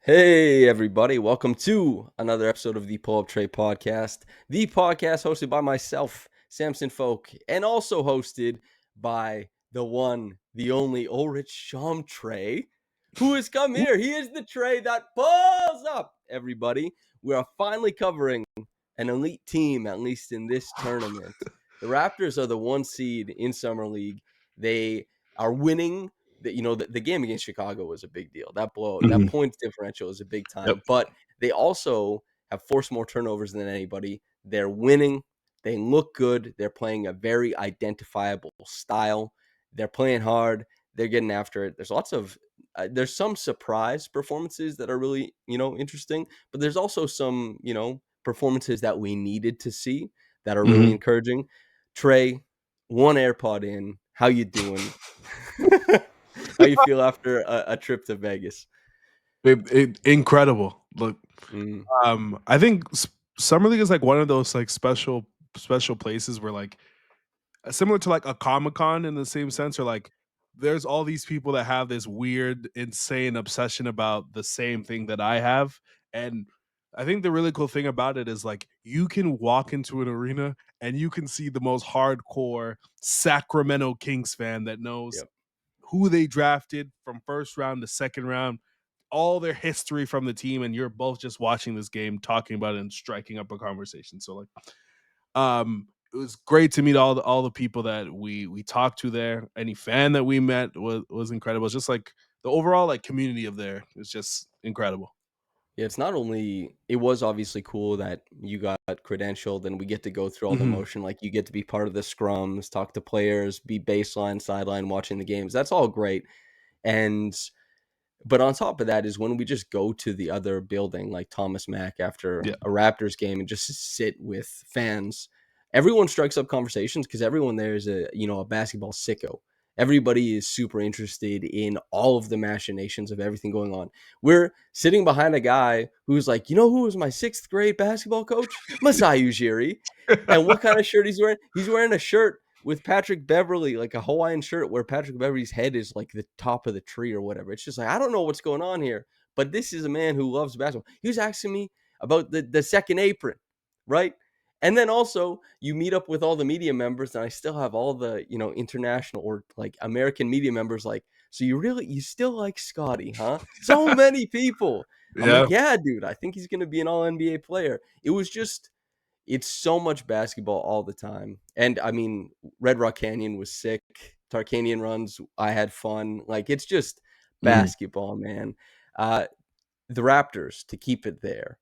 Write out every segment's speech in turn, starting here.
Hey, everybody. Welcome to another episode of the Pull Up Trade Podcast. The podcast hosted by myself, Samson Folk, and also hosted by the one, the only Ulrich Chomche, who has come here. He is the tray that pulls up, everybody. We are finally covering an elite team, at least in this tournament. The Raptors are the one seed in Summer League. They are winning the game against Chicago was a big deal. That that Mhm. points differential is a big Yep. time. But they also have forced more turnovers than anybody. They're winning. They look good. They're playing a very identifiable style. They're playing hard. They're getting after it. There's some surprise performances that are really interesting, but there's also some performances that we needed to see that are really Mhm. encouraging. Trey, one AirPod in. How you doing? How you feel after a trip to Vegas? Incredible. Look, Mm, I think summer league is like one of those like special places where like similar to like a Comic Con in the same sense, or like there's all these people that have this weird, insane obsession about the same thing that I have, and I think the really cool thing about it is like you can walk into an arena and you can see the most hardcore Sacramento Kings fan that knows yep. who they drafted from first round to second round, all their history from the team, and you're both just watching this game, talking about it, and striking up a conversation. So like, it was great to meet all the people that we talked to there. Any fan that we met was incredible. It's just like the overall like community of there is just incredible. Yeah, it was obviously cool that you got credentialed and we get to go through all the Mhm. motion. Like you get to be part of the scrums, talk to players, be baseline, sideline, watching the games. That's all great. And but on top of that is when we just go to the other building, like Thomas Mack after Yeah, a Raptors game and just sit with fans. Everyone strikes up conversations because everyone there is a basketball sicko. Everybody is super interested in all of the machinations of everything going on. We're sitting behind a guy who's like, who was my sixth grade basketball coach? Masai Ujiri. And what kind of shirt he's wearing? He's wearing a shirt with Patrick Beverly, like a Hawaiian shirt where Patrick Beverly's head is like the top of the tree or whatever. It's just like, I don't know what's going on here, but this is a man who loves basketball. He was asking me about the second apron, right? And then also you meet up with all the media members, and I still have all the, international or like American media members like, so you still like Scotty, huh? So many people. I'm yeah. like, yeah, dude, I think he's gonna be an all NBA player. It's so much basketball all the time. And I mean, Red Rock Canyon was sick. Tarkanian runs, I had fun. Like it's just Mhm. basketball, man. Uh, the Raptors, to keep it there,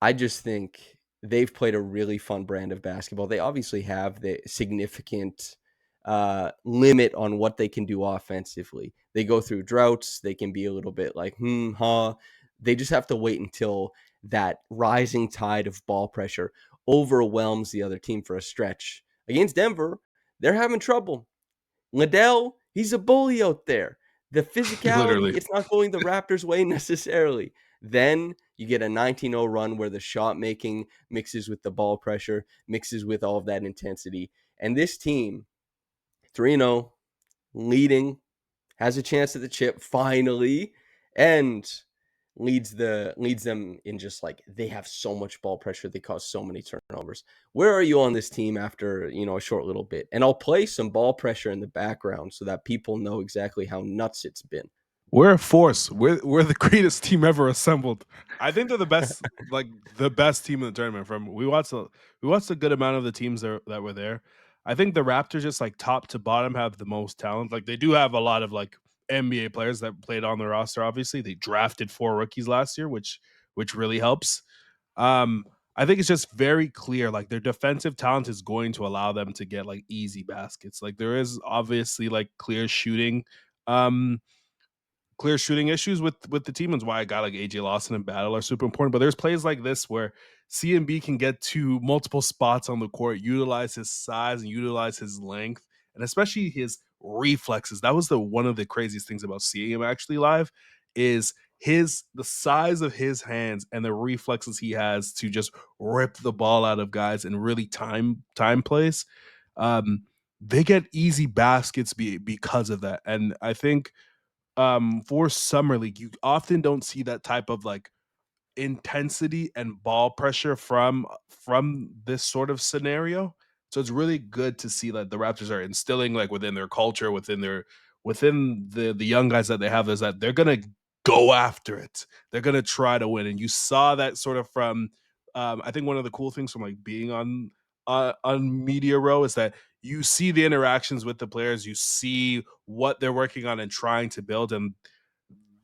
I just think they've played a really fun brand of basketball. They obviously have the significant limit on what they can do offensively. They go through droughts. They can be a little bit like, huh. They just have to wait until that rising tide of ball pressure overwhelms the other team for a stretch. Against Denver, they're having trouble. Liddell, he's a bully out there. The physicality, Literally. it's not going the Raptors' way necessarily. Then you get a 19-0 run where the shot making mixes with the ball pressure, mixes with all of that intensity. And this team, 3-0, leading, has a chance at the chip finally, and leads them in just like they have so much ball pressure, they cause so many turnovers. Where are you on this team after a short little bit? And I'll play some ball pressure in the background so that people know exactly how nuts it's been. We're a force. We're the greatest team ever assembled. I think they're the best team in the tournament. We watched a good amount of the teams that were there. I think the Raptors just like top to bottom have the most talent. Like they do have a lot of like NBA players that played on the roster. Obviously, they drafted 4 rookies last year, which really helps. Um, I think it's just very clear like their defensive talent is going to allow them to get like easy baskets. Like there is obviously like Um, clear shooting issues with the team, and why I got like AJ Lawson and Battle are super important. But there's plays like this where CMB can get to multiple spots on the court, utilize his size and utilize his length, and especially his reflexes. That was the one of the craziest things about seeing him actually live is the size of his hands and the reflexes he has to just rip the ball out of guys and really time plays. Um, they get easy baskets because of that, and I think for summer league, you often don't see that type of like intensity and ball pressure from this sort of scenario. So it's really good to see that the Raptors are instilling like within their culture, within the young guys that they have, is that they're gonna go after it. They're gonna try to win. And you saw that sort of from I think one of the cool things from like being on media row is that you see the interactions with the players, you see what they're working on and trying to build, and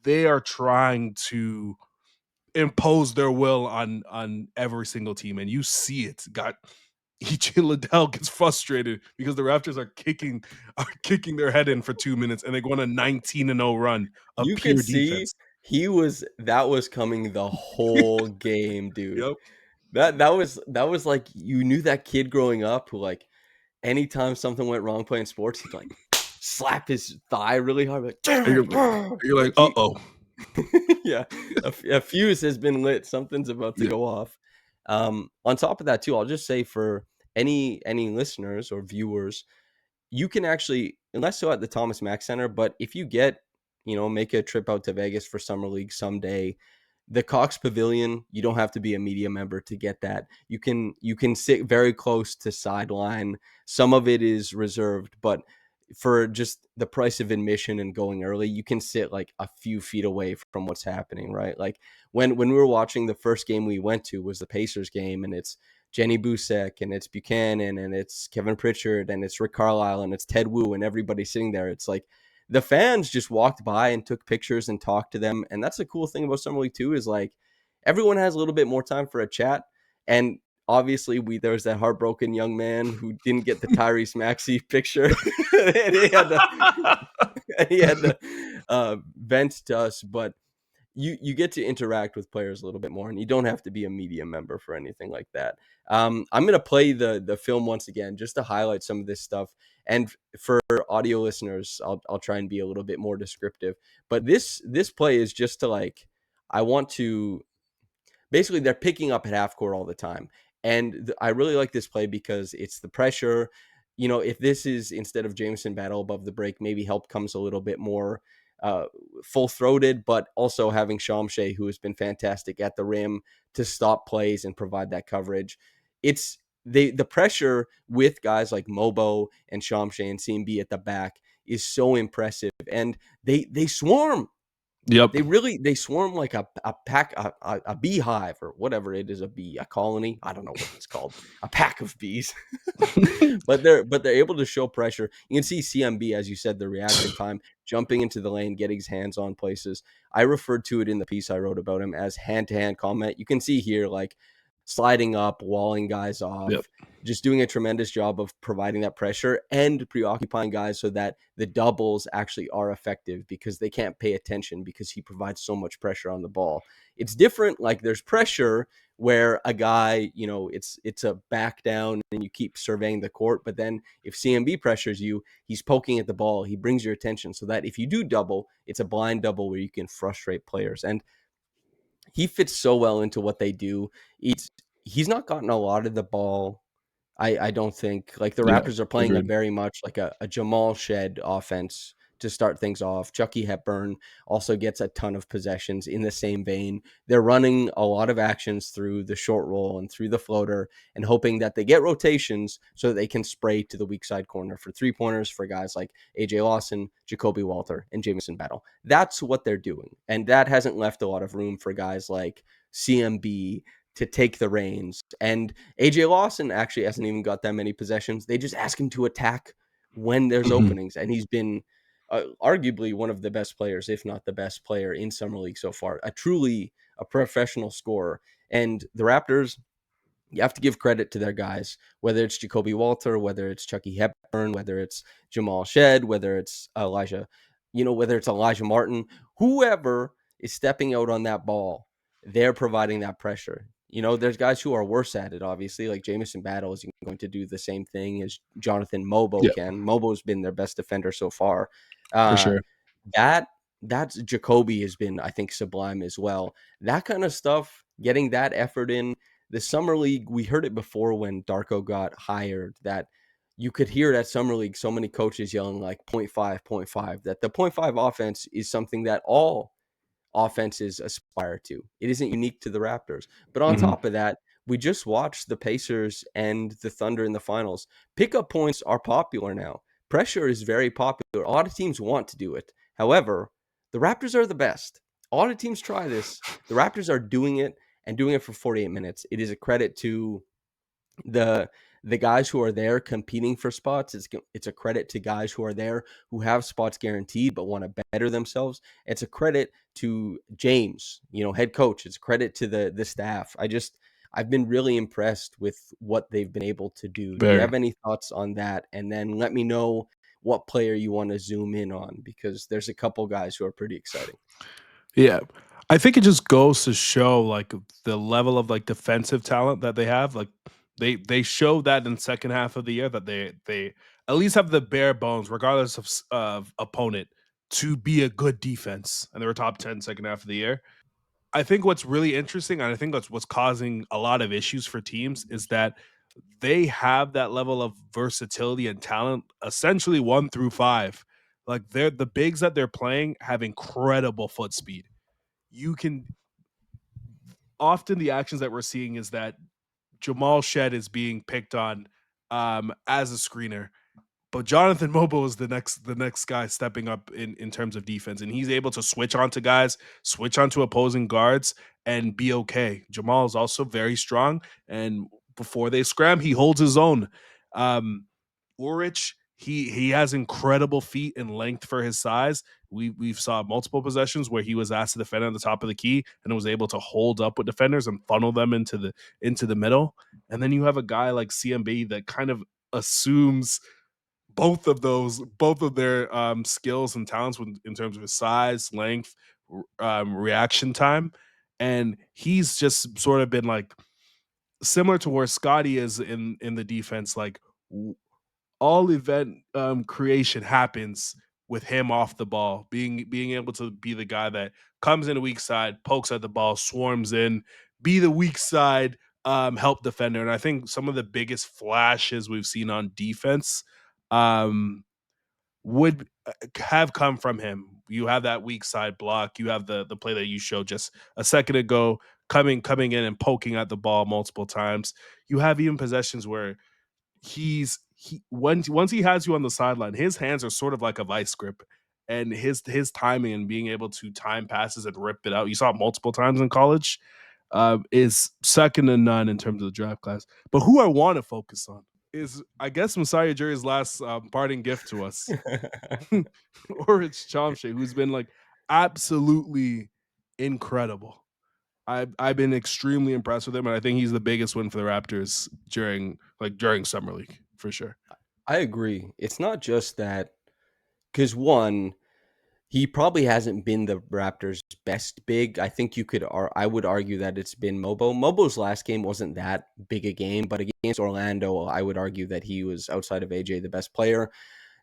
they are trying to impose their will on every single team, and you see it. Got EJ Liddell gets frustrated because the Raptors are kicking their head in for 2 minutes, and they go on a 19-0 run of You could pure see defense. that was coming the whole game, dude. Yep. That was like you knew that kid growing up who like anytime something went wrong playing sports, he'd like slap his thigh really hard, like damn And it, you're like, like uh he oh. yeah, a fuse has been lit. Something's about to Yeah. go off. On top of that, too, I'll just say for any listeners or viewers, you can actually, less so at the Thomas Mack Center, but if you make a trip out to Vegas for Summer League someday, the Cox Pavilion, you don't have to be a media member to get that. You can sit very close to sideline. Some of it is reserved, but for just the price of admission and going early, you can sit like a few feet away from what's happening, right? Like when we were watching, the first game we went to was the Pacers game, and it's Jenny Busek and it's Buchanan and it's Kevin Pritchard and it's Rick Carlisle and it's Ted Wu and everybody sitting there. It's like the fans just walked by and took pictures and talked to them. And that's the cool thing about Summer League too, is like everyone has a little bit more time for a chat. And obviously there was that heartbroken young man who didn't get the Tyrese Maxey picture. And he had to vent to us, but you get to interact with players a little bit more, and you don't have to be a media member for anything like that. I'm gonna play the film once again just to highlight some of this stuff, and for audio listeners, I'll try and be a little bit more descriptive. But this play is just to like, I want to basically, they're picking up at half court all the time. And I really like this play because it's the pressure. If this is instead of Jameson Battle above the break, maybe help comes a little bit more uh, full throated, but also having Chomche, who has been fantastic at the rim, to stop plays and provide that coverage. It's the pressure with guys like Mobo and Chomche and CMB at the back is so impressive, and they swarm. Yep. They swarm like a pack, a beehive, or whatever it is, a colony. I don't know what it's called, a pack of bees. but they're able to show pressure. You can see CMB, as you said, the reaction time, jumping into the lane, getting his hands on places. I referred to it in the piece I wrote about him as hand-to-hand combat. You can see here like sliding up, walling guys Yep. off, just doing a tremendous job of providing that pressure and preoccupying guys so that the doubles actually are effective because they can't pay attention because he provides so much pressure on the ball. It's different. Like there's pressure where a guy, it's a back down and you keep surveying the court. But then if CMB pressures you, he's poking at the ball. He brings your attention so that if you do double, it's a blind double where you can frustrate players. And he fits so well into what they do. He's not gotten a lot of the ball. I don't think, like, the Yeah. Raptors are playing a Agreed. very much like a Jamal Shed offense to start things off. Chucky Hepburn also gets a ton of possessions in the same vein. They're running a lot of actions through the short roll and through the floater and hoping that they get rotations so that they can spray to the weak side corner for three-pointers for guys like AJ Lawson, Jacoby Walter, and Jamison Battle. That's what they're doing. And that hasn't left a lot of room for guys like CMB to take the reins. And AJ Lawson actually hasn't even got that many possessions. They just ask him to attack when there's Mhm. openings. And he's been arguably one of the best players, if not the best player in Summer League so far, a professional scorer. And the Raptors, you have to give credit to their guys, whether it's Jacoby Walter, whether it's Chucky Hepburn, whether it's Jamal Shed, whether it's whether it's Elijah Martin, whoever is stepping out on that ball, they're providing that pressure. There's guys who are worse at it, obviously, like Jamison Battle is going to do the same thing as Jonathan Mobo Yeah, can. Mobo's been their best defender so far. for Uh, sure. that that's Jacoby has been, I think, sublime as well. That kind of stuff, getting that effort in the summer league, we heard it before when Darko got hired that you could hear it at Summer League, so many coaches yelling like point five, point five, that the point five offense is something that all offenses aspire to. It isn't unique to the Raptors. But on Mhm. top of that, we just watched the Pacers and the Thunder in the finals. Pickup points are popular now. Pressure is very popular. A lot of teams want to do it. However, the Raptors are the best. A lot of teams try this. The Raptors are doing it and doing it for 48 minutes. It is a credit to the the guys who are there competing for spots. It's a credit to guys who are there who have spots guaranteed but want to better themselves. It's a credit to James, head coach. It's a credit to the staff. I've been really impressed with what they've been able to do. Do you Very. have any thoughts on that? And then let me know what player you want to zoom in on, because there's a couple guys who are pretty exciting. Yeah. I think it just goes to show like the level of like defensive talent that they have. Like they show that in the second half of the year that they at least have the bare bones, regardless of opponent, to be a good defense. And they were top 10 second half of the year. I think what's really interesting, and I think that's what's causing a lot of issues for teams, is that they have that level of versatility and talent, essentially 1 through 5. Like the bigs that they're playing have incredible foot speed. You can often the actions that we're seeing is that Jamal Shed is being picked on as a screener, but Jonathan Mobo is the next guy stepping up in terms of defense, and he's able to switch onto guys, switch onto opposing guards, and be okay. Jamal is also very strong, and before they scram, he holds his own. Um, Ulrich, he has incredible feet and length for his size. We've saw multiple possessions where he was asked to defend on the top of the key and was able to hold up with defenders and funnel them into the middle. And then you have a guy like CMB that kind of assumes both of their skills and talents in terms of his size, length, reaction time, and he's just sort of been like similar to where Scotty is in the defense. Like all event creation happens with him off the ball, being able to be the guy that comes in a weak side, pokes at the ball, swarms in, be the weak side help defender. And I think some of the biggest flashes we've seen on defense um, would have come from him. You have that weak side block. You have the play that you showed just a second ago, coming in and poking at the ball multiple times. You have even possessions where once he has you on the sideline, his hands are sort of like a vice grip, and his timing and being able to time passes and rip it out. You saw it multiple times in college. Is second to none in terms of the draft class. But who I want to focus on is, I guess, Messiah Jury's last parting gift to us, Ulrich Chomche, who's been like absolutely incredible. I've been extremely impressed with him, and I think he's the biggest win for the Raptors during summer league for sure. I agree. It's not just that, because one, he probably hasn't been the Raptors' best big. I think I would argue that it's been Mobo. Mobo's last game wasn't that big a game, but against Orlando, I would argue that he was, outside of AJ, the best player.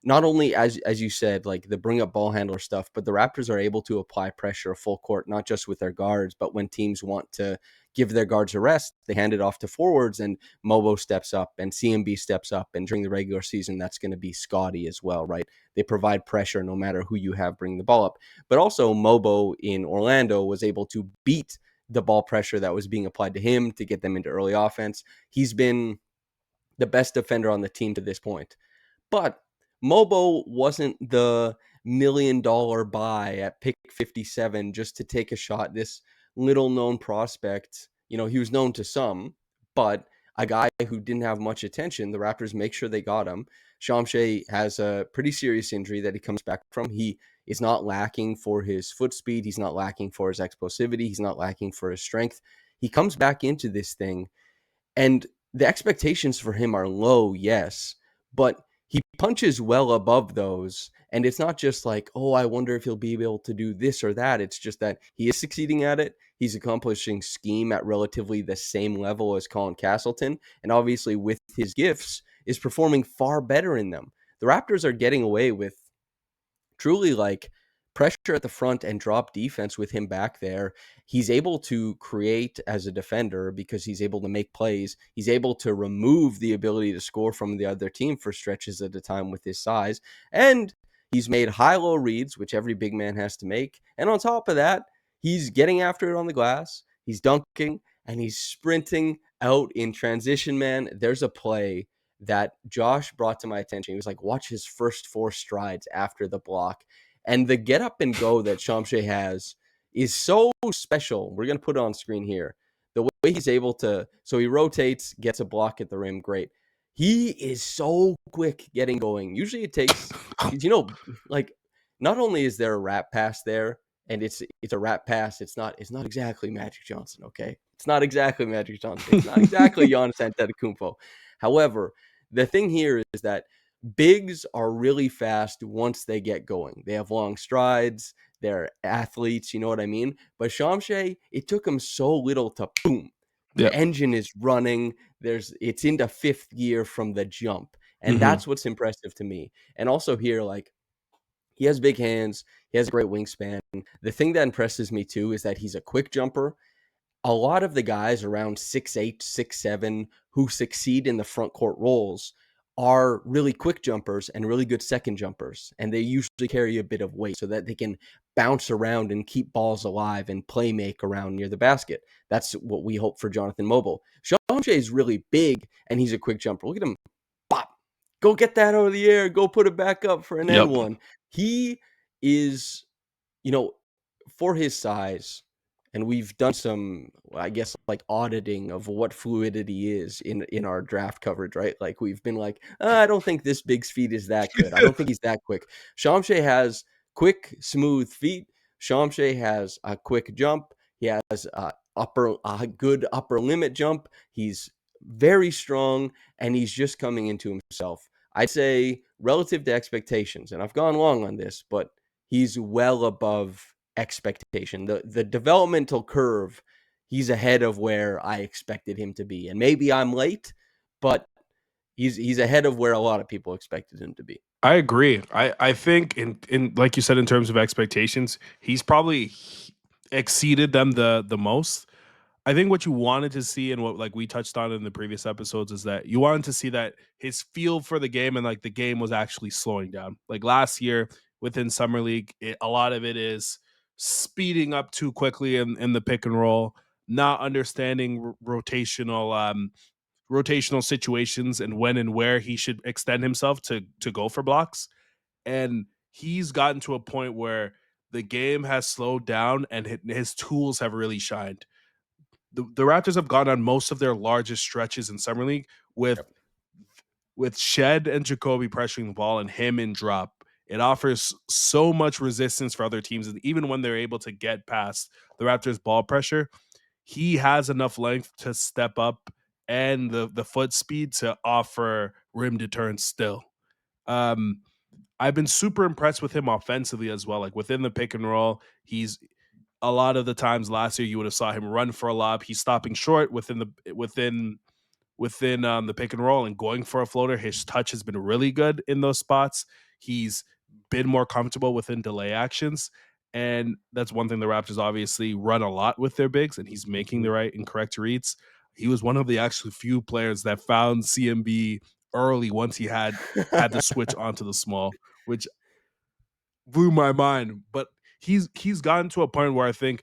Not only, as you said, like the bring up ball handler stuff, but the Raptors are able to apply pressure full court, not just with their guards, but when teams want to give their guards a rest, they hand it off to forwards, and Mobo steps up and CMB steps up. And during the regular season, that's going to be Scotty as well, right? They provide pressure no matter who you have bring the ball up. But also Mobo in Orlando was able to beat the ball pressure that was being applied to him to get them into early offense. He's been the best defender on the team to this point. But Mobo wasn't the $1 million buy at pick 57 just to take a shot. This little known prospect, he was known to some, but a guy who didn't have much attention. The Raptors make sure they got him. Chomche has a pretty serious injury that he comes back from. He is not lacking for his foot speed. He's not lacking for his explosivity. He's not lacking for his strength. He comes back into this thing, and the expectations for him are low, yes, but he punches well above those. And it's not just like, oh, I wonder if he'll be able to do this or that. It's just that he is succeeding at it. He's accomplishing scheme at relatively the same level as Colin Castleton. And obviously, with his gifts, is performing far better in them. The Raptors are getting away with truly like pressure at the front and drop defense with him back there. He's able to create as a defender because he's able to make plays. He's able to remove the ability to score from the other team for stretches at a time with his size. And he's made high-low reads, which every big man has to make. And on top of that, he's getting after it on the glass. He's dunking and he's sprinting out in transition, man. There's a play that Josh brought to my attention. He was like, watch his first 4 strides after the block. And the get up and go that Chomche has is so special. We're going to put it on screen here. The way he's able to, so he rotates, gets a block at the rim, great. He is so quick getting going. Usually it takes, like, not only is there a wrap pass there, and it's a wrap pass. It's not exactly Magic Johnson, okay? It's not exactly Magic Johnson. It's not exactly Giannis Antetokounmpo. However, the thing here is that bigs are really fast once they get going. They have long strides. They're athletes, you know what I mean? But Chomche, it took him so little to boom. The engine is running. It's into 5th gear from the jump. And that's what's impressive to me. And also here, like, he has big hands. He has a great wingspan. The thing that impresses me too is that he's a quick jumper. A lot of the guys around 6'8", 6'7", who succeed in the front court roles are really quick jumpers and really good second jumpers. And they usually carry a bit of weight so that they can bounce around and keep balls alive and play make around near the basket. That's what we hope for Jonathan Mobile. Chomche is really big and he's a quick jumper. Look at him. Pop. Go get that out of the air. Go put it back up for an end one. He is, for his size, and we've done some, I guess, like auditing of what fluidity is in our draft coverage, right? Like we've been like, I don't think this big's feet is that good. I don't think he's that quick. Chomche has quick, smooth feet. Chomche has a quick jump. He has a good upper limit jump. He's very strong, and he's just coming into himself. I'd say relative to expectations, and I've gone long on this, but he's well above expectation. The developmental curve, he's ahead of where I expected him to be. And maybe I'm late, but he's ahead of where a lot of people expected him to be. I agree. I think in like you said, in terms of expectations, he's probably exceeded them the most. I think what you wanted to see and what like we touched on in the previous episodes is that you wanted to see that his feel for the game and like the game was actually slowing down. Like last year within summer league, a lot of it is speeding up too quickly in the pick and roll, not understanding rotational situations and when and where he should extend himself to go for blocks. And he's gotten to a point where the game has slowed down and his tools have really shined. The Raptors have gone on most of their largest stretches in summer league with Yep. Shed and Jacoby pressuring the ball and him in drop. It offers so much resistance for other teams, and even when they're able to get past the Raptors' ball pressure, he has enough length to step up and the foot speed to offer rim deterrence still. Um, I've been super impressed with him offensively as well. Like within the pick and roll, he's a lot of the times last year you would have saw him run for a lob. He's stopping short within the pick and roll and going for a floater. His touch has been really good in those spots. He's been more comfortable within delay actions. And that's one thing the Raptors obviously run a lot with their bigs, and he's making the right and correct reads. He was one of the actually few players that found CMB early once he had to switch onto the small, which blew my mind. But he's gotten to a point where I think,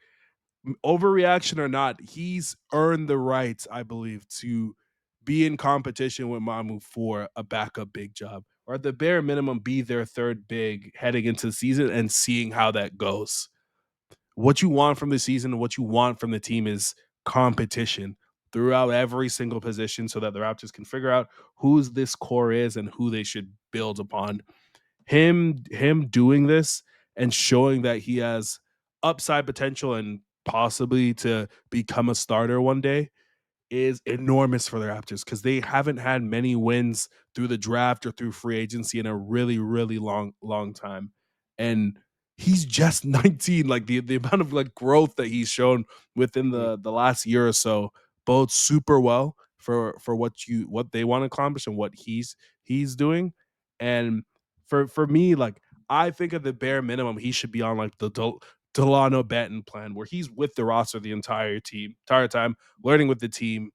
overreaction or not, he's earned the right, I believe, to be in competition with Mamu for a backup big job, or at the bare minimum, be their third big heading into the season and seeing how that goes. What you want from the season and what you want from the team is competition throughout every single position so that the Raptors can figure out who's this core is and who they should build upon. Him doing this and showing that he has upside potential and possibly to become a starter one day is enormous for the Raptors because they haven't had many wins through the draft or through free agency in a really, really long time. And he's just 19. Like the amount of like growth that he's shown within the last year or so bodes super well for what they want to accomplish and what he's doing. And for me, like I think at the bare minimum, he should be on like the Delano Benton plan, where he's with the roster the entire time, learning with the team,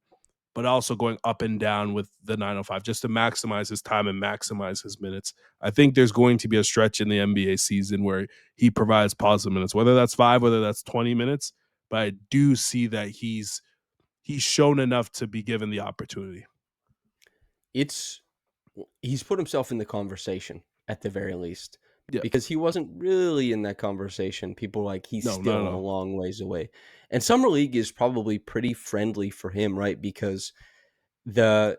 but also going up and down with the 905 just to maximize his time and maximize his minutes. I think there's going to be a stretch in the NBA season where he provides positive minutes, whether that's 5, whether that's 20 minutes. But I do see that he's shown enough to be given the opportunity. It's he's put himself in the conversation at the very least, Yeah. because he wasn't really in that conversation. People were like, he's No, not still at a all. long ways away. And summer league is probably pretty friendly for him, right? Because the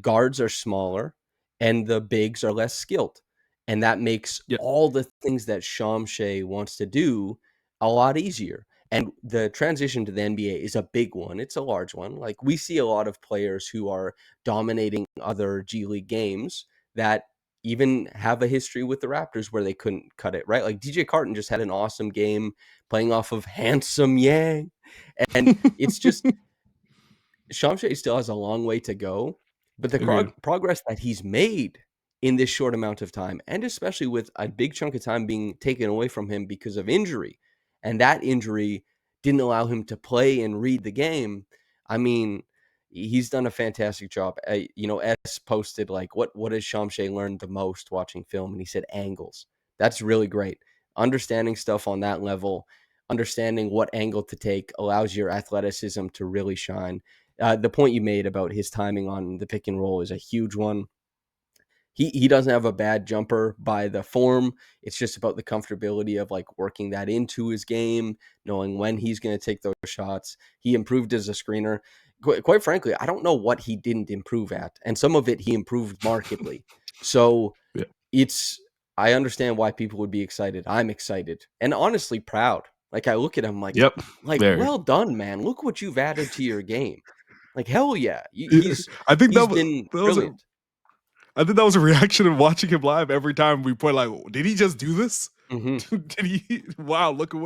guards are smaller and the bigs are less skilled. And that makes Yeah. all the things that Chomche wants to do a lot easier. And the transition to the NBA is a big one. It's a large one. Like, we see a lot of players who are dominating other G League games that even have a history with the Raptors where they couldn't cut it, right? Like, DJ Carton just had an awesome game playing off of Handsome Yang. And it's just, Shamshay still has a long way to go, but the Agreed. progress that he's made in this short amount of time, and especially with a big chunk of time being taken away from him because of injury, and that injury didn't allow him to play and read the game. I mean, he's done a fantastic job. S posted like, what has Shamshay learned the most watching film? And he said angles. That's really great. Understanding stuff on that level, understanding what angle to take allows your athleticism to really shine. The point you made about his timing on the pick and roll is a huge one. He doesn't have a bad jumper by the form. It's just about the comfortability of like working that into his game, knowing when he's going to take those shots. He improved as a screener. Quite frankly, I don't know what he didn't improve at, and some of it he improved markedly. So Yeah. I understand why people would be excited. I'm excited and honestly proud. Like, I look at him Yep. like, Very. well done, man. Look what you've added to your game. Like, hell yeah. Yeah, I think He's been that was a brilliant. I think that was a reaction of watching him live every time we put like, did he just do this? Hmm. Did he? Wow, look at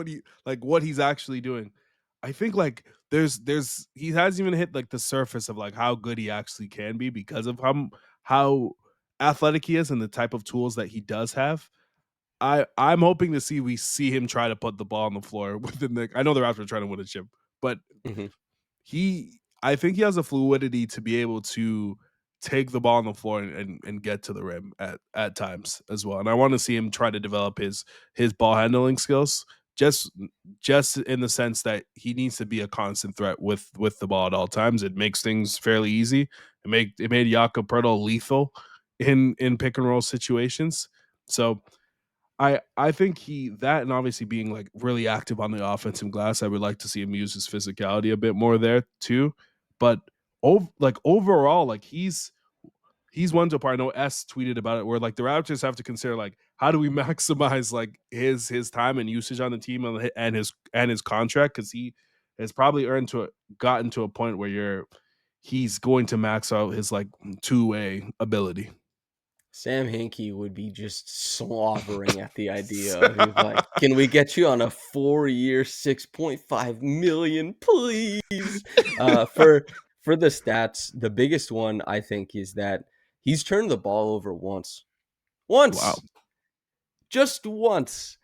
what he's actually doing. I think like there's he hasn't even hit like the surface of like how good he actually can be because of how athletic he is and the type of tools that he does have. I'm hoping to see him try to put the ball on the floor within the. I know the Raptors are trying to win a chip, but Hmm. I think he has the fluidity to be able to take the ball on the floor and get to the rim at times as well. And I want to see him try to develop his ball handling skills just just in the sense that he needs to be a constant threat with the ball at all times. It makes things fairly easy. It made Jakob Poeltl lethal in pick and roll situations. So I think that and obviously being like really active on the offensive glass, I would like to see him use his physicality a bit more there too. But overall, like he's one to a part. I know S tweeted about it where like the Raptors have to consider like how do we maximize like his time and usage on the team and his contract because he has probably gotten to a point where he's going to max out his like 2-way ability. Sam Hinkie would be just slobbering at the idea of, he's like, can we get you on a 4-year, 6.5 million, please? For the stats, the biggest one I think is that he's turned the ball over once. Wow. Once. Just once.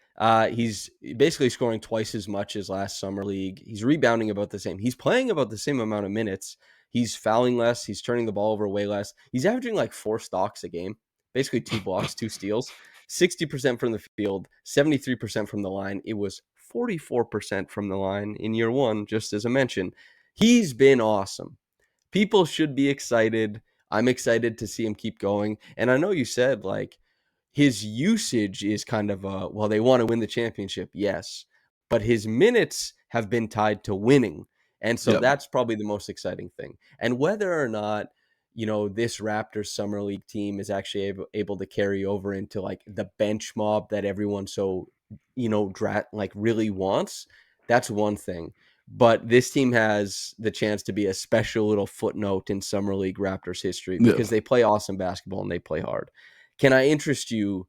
He's basically scoring twice as much as last summer league. He's rebounding about the same. He's playing about the same amount of minutes. He's fouling less. He's turning the ball over way less. He's averaging like 4 stocks a game, basically 2 blocks, 2 steals, 60% from the field, 73% from the line. It was 44% from the line in year one, just as I mentioned. He's been awesome. People should be excited. I'm excited to see him keep going. And I know you said like, his usage is kind of well, they want to win the championship, yes, but his minutes have been tied to winning, and so Yep. that's probably the most exciting thing. And whether or not this Raptors summer league team is actually able to carry over into like the bench mob that everyone so like really wants, that's one thing. But this team has the chance to be a special little footnote in summer league Raptors history Yeah. because they play awesome basketball and they play hard. Can I interest you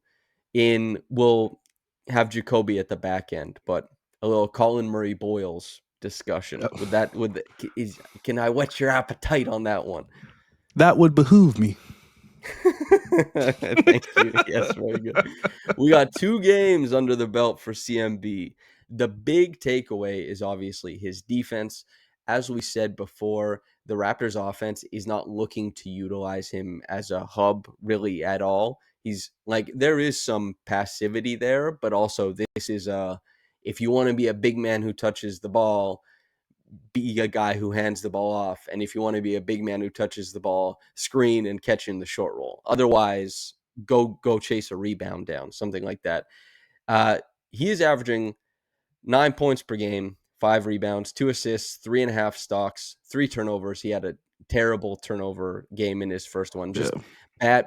in, we'll have Jacoby at the back end, but a little Colin Murray Boyles discussion? Yep. Can I whet your appetite on that one? That would behoove me. Thank you. Yes, very good. We got 2 games under the belt for CMB. The big takeaway is obviously his defense. As we said before, the Raptors offense is not looking to utilize him as a hub really at all. He's like there is some passivity there, but also this is a if you want to be a big man who touches the ball, be a guy who hands the ball off. And if you want to be a big man who touches the ball, screen and catch in the short roll. Otherwise, go chase a rebound down, something like that. Uh, he is averaging 9 points per game, 5 rebounds, 2 assists, 3.5 stocks, 3 turnovers. He had a terrible turnover game in his first one. Yeah. Just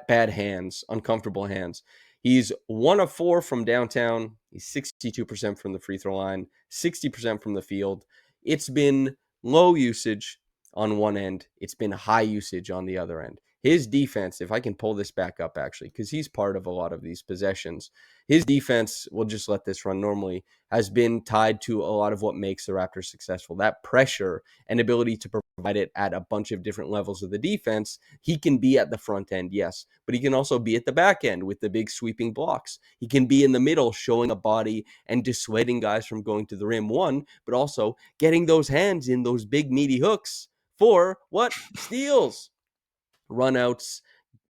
bad hands, uncomfortable hands. He's 1 of 4 from downtown. He's 62% from the free throw line, 60% from the field. It's been low usage on one end. It's been high usage on the other end. His defense, if I can pull this back up actually, because he's part of a lot of these possessions, his defense, we'll just let this run normally, has been tied to a lot of what makes the Raptors successful. That pressure and ability to provide it at a bunch of different levels of the defense. He can be at the front end, yes, but he can also be at the back end with the big sweeping blocks. He can be in the middle, showing a body and dissuading guys from going to the rim, one, but also getting those hands in those big meaty hooks for what? Steals, runouts,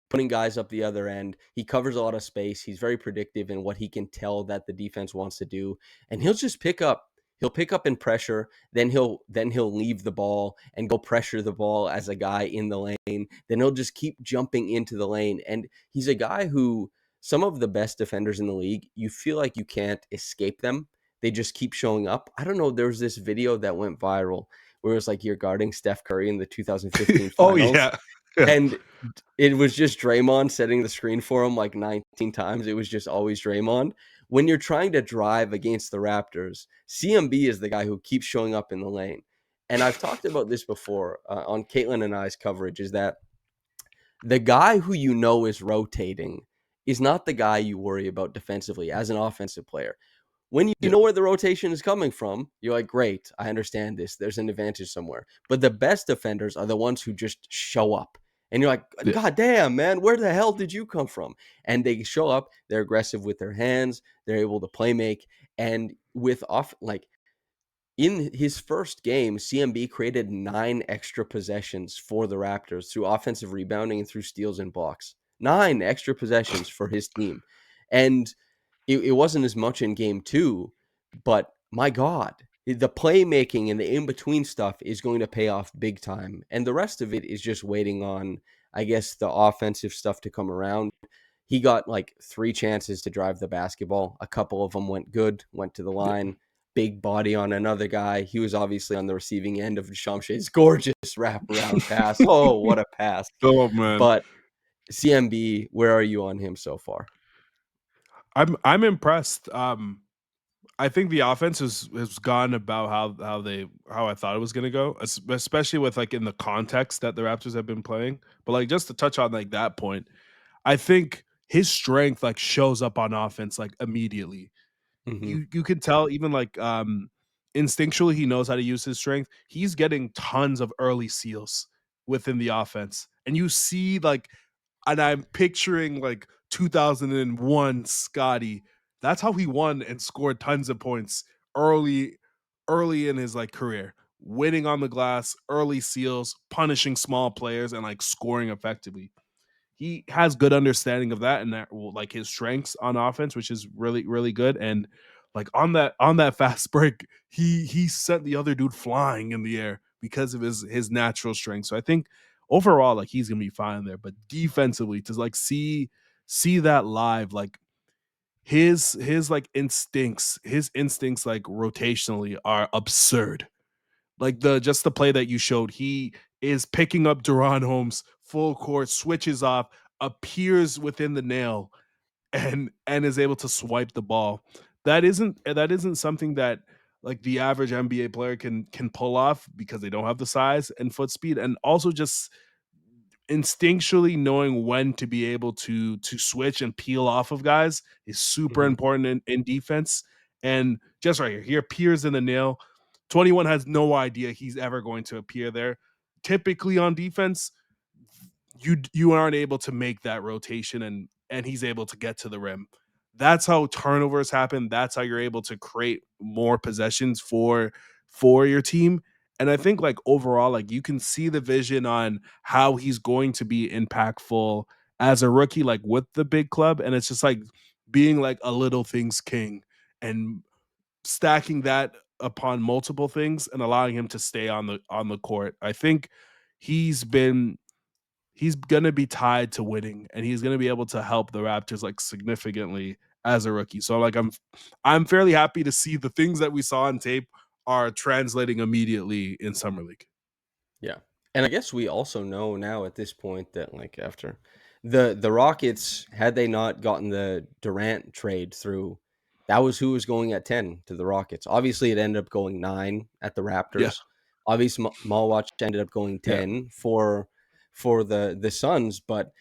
putting guys up the other end. He covers a lot of space. He's very predictive in what he can tell that the defense wants to do, and he'll just pick up. He'll pick up in pressure, then he'll leave the ball and go pressure the ball as a guy in the lane. Then he'll just keep jumping into the lane, and he's a guy who some of the best defenders in the league, you feel like you can't escape them. They just keep showing up. I don't know. There was this video that went viral where it was like you're guarding Steph Curry in the 2015 Oh finals, yeah. Yeah. and it was just Draymond setting the screen for him like 19 times. It was just always Draymond. When you're trying to drive against the Raptors, CMB is the guy who keeps showing up in the lane. And I've talked about this before on Caitlin and I's coverage, is that the guy who you know is rotating is not the guy you worry about defensively as an offensive player. When you Yeah. know where the rotation is coming from, you're like, great, I understand this. There's an advantage somewhere. But the best defenders are the ones who just show up. And you're like, Yeah. God damn, man, where the hell did you come from? And they show up, they're aggressive with their hands, they're able to play make. And with in his first game, CMB created 9 extra possessions for the Raptors through offensive rebounding and through steals and blocks. 9 extra possessions for his team. And it wasn't as much in game 2, but my God, the playmaking and the in-between stuff is going to pay off big time. And the rest of it is just waiting on, I guess, the offensive stuff to come around. He got like 3 chances to drive the basketball. A couple of them went good, went to the Yeah. line. Big body on another guy. He was obviously on the receiving end of Chomche's gorgeous wraparound pass. Oh, what a pass. Oh man. But CMB, where are you on him so far? I'm impressed. I think the offense has gone about how I thought it was gonna go, especially with like in the context that the Raptors have been playing. But like just to touch on like that point, I think his strength like shows up on offense like immediately. Mm-hmm. You can tell even like instinctually he knows how to use his strength. He's getting tons of early seals within the offense. And you see like and I'm picturing like 2001 Scotty. That's how he won and scored tons of points early early in his like career. Winning on the glass, early seals, punishing small players and like scoring effectively. He has good understanding of that and that like his strengths on offense, which is really good. And like on that fast break, he sent the other dude flying in the air because of his natural strength. So I think overall, like he's gonna be fine there. But defensively, to like see that live, like his like his instincts like rotationally are absurd. Like the play that you showed, he is picking up Duran Holmes full court, switches off, appears within the nail, and is able to swipe the ball. That isn't something that like the average NBA player can pull off because they don't have the size and foot speed, and also just instinctually knowing when to be able to switch and peel off of guys is super Mm-hmm. important in defense. And just right here, he appears in the nail. 21 has no idea he's ever going to appear there. Typically on defense, you aren't able to make that rotation, and he's able to get to the rim. That's how turnovers happen. That's how you're able to create more possessions for your team. And I think like overall, like you can see the vision on how he's going to be impactful as a rookie, like with the big club. And it's just like being like a little things king and stacking that upon multiple things and allowing him to stay on the court. I think he's been he's gonna be tied to winning, and he's gonna be able to help the Raptors like significantly as a rookie. So like I'm fairly happy to see the things that we saw on tape are translating immediately in summer league. Yeah. And I guess we also know now at this point that like after the Rockets, had they not gotten the Durant trade through, that was who was going at 10 to the Rockets. Obviously it ended up going 9 at the Yeah, Raptors. Obviously Malwatch ended up going yeah. 10 for the Suns, but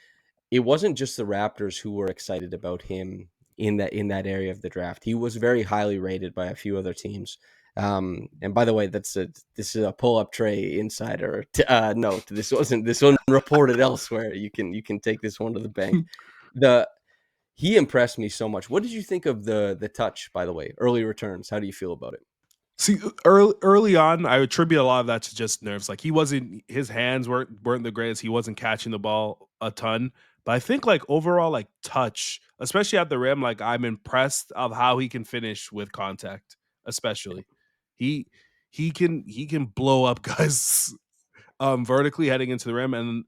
it wasn't just the Raptors who were excited about him in that area of the draft. He was very highly rated by a few other teams. And by the way, this is a pull up Trey insider note. This one reported elsewhere. You can take this one to the bank. The He impressed me so much. What did you think of the touch? By the way, early returns. How do you feel about it? See, early on, I attribute a lot of that to just nerves. Like he wasn't, his hands weren't the greatest. He wasn't catching the ball a ton. But I think like overall, like touch, especially at the rim, like I'm impressed of how he can finish with contact. Especially, he he can blow up guys vertically heading into the rim, and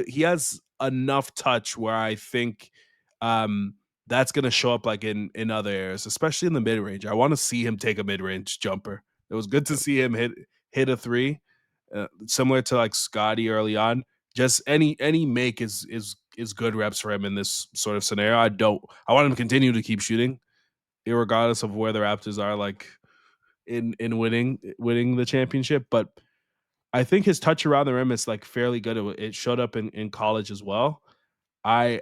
he has enough touch where I think um, that's going to show up like in other areas, especially in the mid range. I want to see him take a mid range jumper. It was good to see him hit a three, similar to like Scotty early on. Just any make is good reps for him in this sort of scenario. I want him to continue to keep shooting, regardless of where the Raptors are like in winning the championship, but I think his touch around the rim is like fairly good. It showed up in college as well. I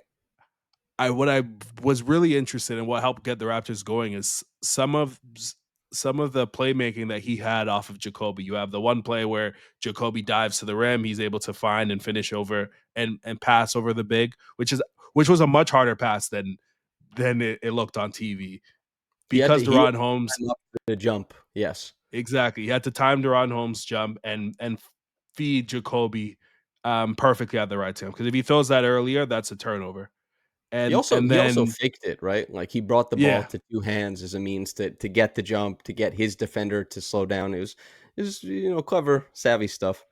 what I was really interested in, what helped get the Raptors going, is some of the playmaking that he had off of Jacoby. You have the one play where Jacoby dives to the rim, he's able to find and finish over and pass over the big, which was a much harder pass than it looked on TV because He had Deron Holmes. to time up the jump. Yes. Exactly. He had to time Deron Holmes' jump and feed Jacoby perfectly at the right time. Because if he throws that earlier, that's a turnover. And He also then faked it, right? Like he brought the ball yeah, to two hands as a means to get the jump, to get his defender to slow down. It was clever, savvy stuff.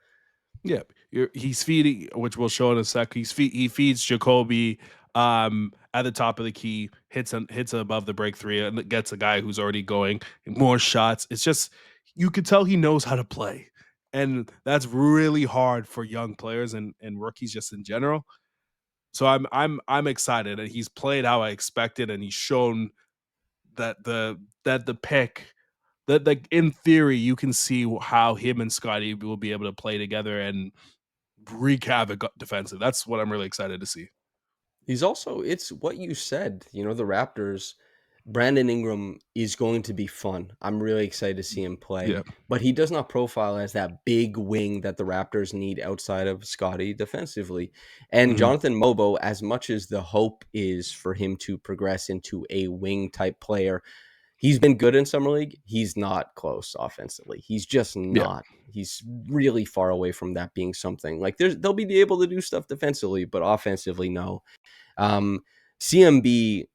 yeah. He's feeding, which we'll show in a sec. He feeds Jacoby at the top of the key, hits above the break three, and it gets a guy who's already going more shots. It's just you could tell he knows how to play. And that's really hard for young players and rookies just in general. So I'm excited, and he's played how I expected, and he's shown that the pick that like in theory you can see how him and Scotty will be able to play together and wreak havoc defensive. That's what I'm really excited to see. He's also, it's what you said, the Raptors, Brandon Ingram is going to be fun. I'm really excited to see him play, Yeah. but he does not profile as that big wing that the Raptors need outside of Scotty defensively. And Mhm. Jonathan Mobo, as much as the hope is for him to progress into a wing type player, he's been good in summer league. He's not close offensively. He's just Yeah. not. He's really far away from that being something. Like they'll be able to do stuff defensively, but offensively, no. Um, CMB,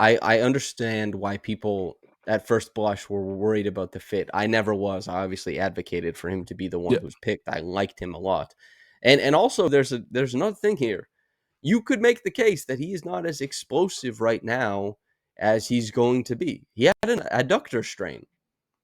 I understand why people at first blush were worried about the fit. I never was. I obviously advocated for him to be the one Yeah. who's picked. I liked him a lot. And also there's another thing here. You could make the case that he is not as explosive right now as he's going to be. He had an adductor strain.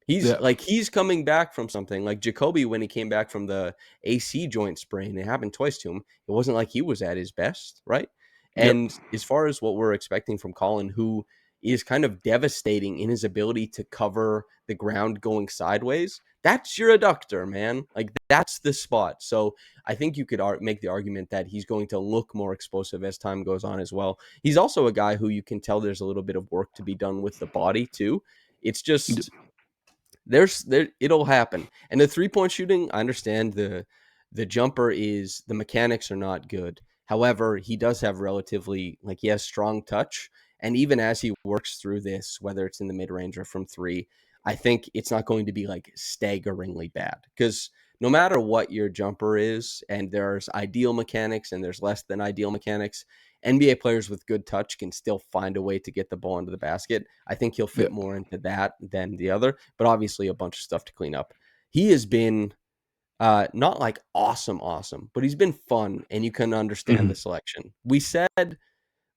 Yeah. He's coming back from something. Like Jacoby, when he came back from the AC joint sprain, it happened twice to him. It wasn't like he was at his best, right? Yep. And as far as what we're expecting from Colin, who is kind of devastating in his ability to cover the ground going sideways, that's your adductor, man. Like that's the spot. So I think you could make the argument that he's going to look more explosive as time goes on as well. He's also a guy who you can tell there's a little bit of work to be done with the body too. It's just it'll happen. And the 3-point shooting, I understand The jumper is the mechanics are not good. However, he does have relatively like he has strong touch, and even as he works through this, whether it's in the mid range or from three, I think it's not going to be like staggeringly bad because no matter what your jumper is, and there's ideal mechanics and there's less than ideal mechanics, NBA players with good touch can still find a way to get the ball into the basket. I think he'll Yeah. fit more into that than the other, but obviously a bunch of stuff to clean up. He has been not like awesome, but he's been fun, and you can understand the Mhm. selection. We said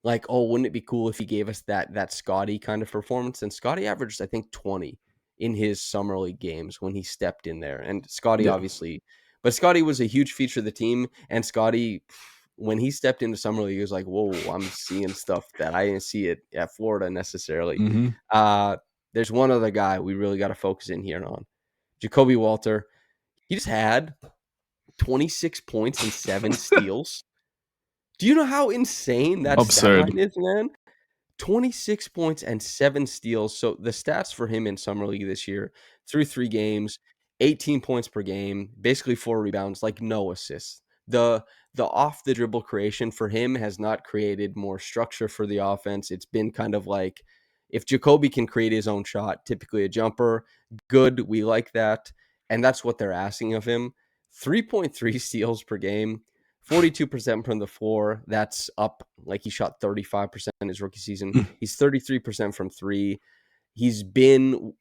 like, oh, wouldn't it be cool if he gave us that Scotty kind of performance? And Scotty averaged, I think, 20 in his summer league games when he stepped in there. And Scotty Yeah. obviously, but Scotty was a huge feature of the team. And Scotty, when he stepped into summer league, he was like, whoa, I'm seeing stuff that I didn't see it at Florida necessarily. Mhm. Uh, there's one other guy we really got to focus in here on, Jacoby Walter. He just had 26 points and 7 steals. Do you know how insane that stat Absurd. line is, man? 26 points and 7 steals. So the stats for him in summer league this year, through 3 games, 18 points per game, basically 4 rebounds, like no assists. The off the dribble creation for him has not created more structure for the offense. It's been kind of like if Jacoby can create his own shot, typically a jumper, good. We like that. And that's what they're asking of him. 3.3 steals per game, 42% from the floor. That's up. Like he shot 35% in his rookie season. He's 33% from three. He's been,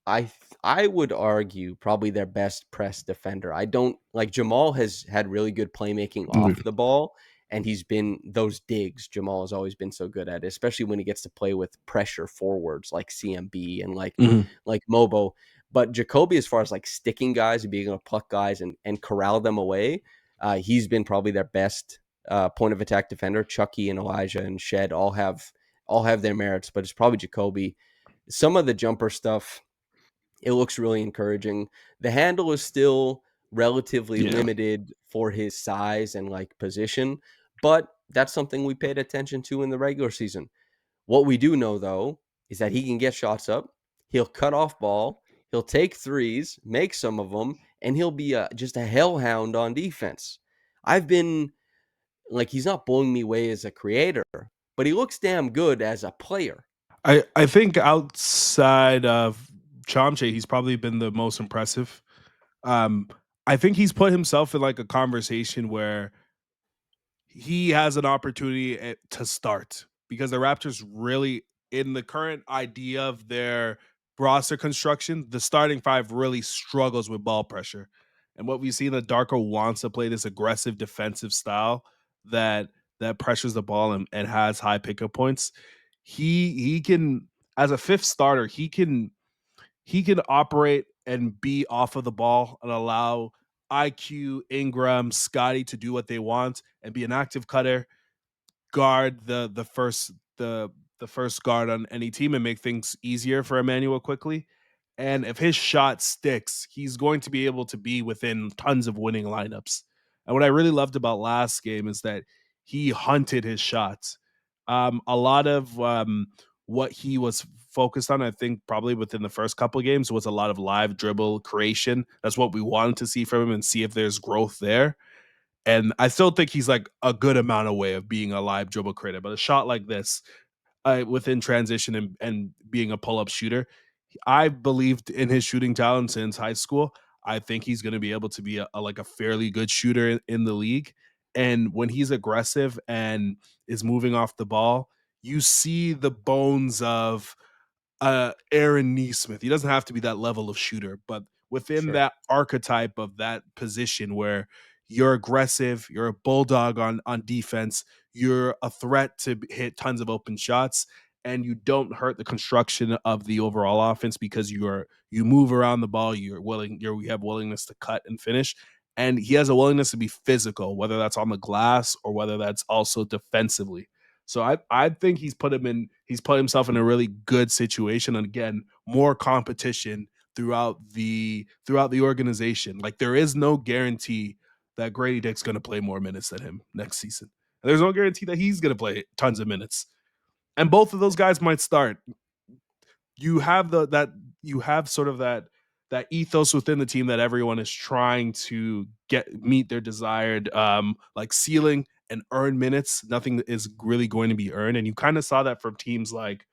I would argue, probably their best press defender. I don't like Jamal has had really good playmaking off the ball, and he's been those digs. Jamal has always been so good at it, especially when he gets to play with pressure forwards like CMB and Mhm. like Mobo. But Jacoby, as far as like sticking guys and being able to pluck guys and corral them away, he's been probably their best point of attack defender. Chucky and Elijah and Shed all have their merits, but it's probably Jacoby. Some of the jumper stuff, it looks really encouraging. The handle is still relatively Yeah. limited for his size and like position, but that's something we paid attention to in the regular season. What we do know though is that he can get shots up. He'll cut off ball. He'll take threes, make some of them, and he'll be just a hellhound on defense. I've been like, he's not blowing me away as a creator, but he looks damn good as a player. I think outside of Chomche, he's probably been the most impressive. Um, I think he's put himself in like a conversation where he has an opportunity to start because the Raptors really, in the current idea of their roster construction, the starting five really struggles with ball pressure. And what we see, the Darko wants to play this aggressive defensive style that pressures the ball and has high pickup points. He can, as a fifth starter, he can operate and be off of the ball and allow IQ, Ingram, Scotty to do what they want and be an active cutter, guard the first guard on any team and make things easier for Emmanuel quickly. And if his shot sticks, he's going to be able to be within tons of winning lineups. And what I really loved about last game is that he hunted his shots. A lot of what he was focused on, I think, probably within the first couple of games, was a lot of live dribble creation. That's what we wanted to see from him and see if there's growth there. And I still think he's like a good amount away of being a live dribble creator. But a shot like this, within transition and being a pull up shooter, I believed in his shooting talent since high school. I think he's going to be able to be like a fairly good shooter in the league. And when he's aggressive and is moving off the ball, you see the bones of Aaron Neesmith. He doesn't have to be that level of shooter, but within Sure. that archetype of that position where you're aggressive, you're a bulldog on defense, you're a threat to hit tons of open shots, and you don't hurt the construction of the overall offense because you move around the ball, you have willingness to cut and finish. And he has a willingness to be physical, whether that's on the glass or whether that's also defensively. So I think he's put himself in a really good situation, and again, more competition throughout the organization. Like there is no guarantee that Grady Dick's going to play more minutes than him next season. And there's no guarantee that he's going to play tons of minutes. And both of those guys might start. You have the that you have sort of ethos within the team that everyone is trying to meet their desired like ceiling and earn minutes. Nothing is really going to be earned, and you kind of saw that from teams like